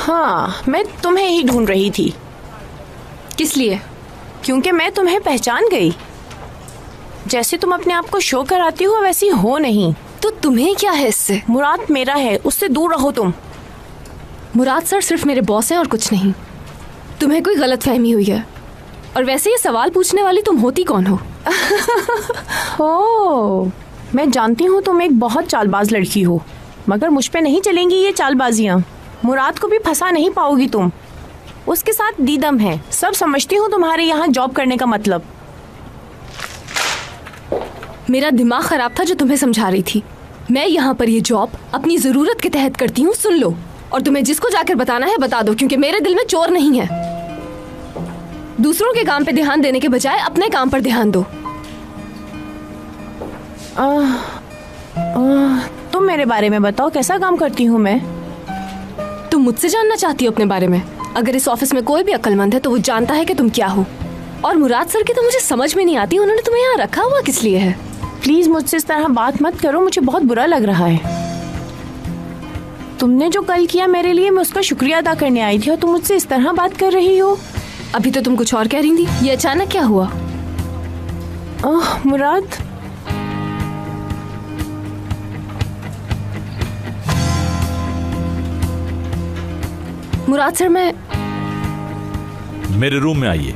हाँ, मैं तुम्हें ही ढूंढ रही थी। किस लिए? क्योंकि मैं तुम्हें पहचान गई। जैसे तुम अपने आप को शो कराती हो वैसी हो नहीं। तो तुम्हें क्या है इससे? मुराद मेरा है, उससे दूर रहो तुम। मुराद सर सिर्फ मेरे बॉस हैं और कुछ नहीं। तुम्हें कोई गलतफहमी हुई है। और वैसे ये सवाल पूछने वाली तुम होती कौन हो? ओह, मैं जानती हूँ तुम एक बहुत चालबाज लड़की हो, मगर मुझ पे नहीं चलेंगी ये चालबाजियाँ। मुराद को भी फंसा नहीं पाओगी तुम। उसके साथ दीदम है, सब समझती हूँ तुम्हारे यहाँ जॉब करने का मतलब। मेरा दिमाग खराब था जो तुम्हें समझा रही थी। मैं यहाँ पर ये जॉब अपनी जरूरत के तहत करती हूँ, सुन लो। और तुम्हें जिसको जाकर बताना है बता दो, क्योंकि मेरे दिल में चोर नहीं है। दूसरों के काम पे ध्यान देने के बजाय अपने काम पर ध्यान दो। तुम मेरे बारे में बताओ, कैसा काम करती हूँ मैं? तुम मुझसे जानना चाहती हो अपने बारे में? अगर इस ऑफिस में कोई भी अक्लमंद है तो वो जानता है कि तुम क्या हो। और मुराद सर की तो मुझे समझ में नहीं आती, उन्होंने तुम्हें यहाँ रखा हुआ किस लिए है? प्लीज मुझसे इस तरह बात मत करो, मुझे बहुत बुरा लग रहा है। तुमने जो कल किया मेरे लिए, मैं उसका शुक्रिया अदा करने आई थी और तुम मुझसे इस तरह बात कर रही हो। अभी तो तुम कुछ और कह रही थी, ये अचानक क्या हुआ? ओह मुराद, मुराद सर, मैं मेरे रूम में आइए।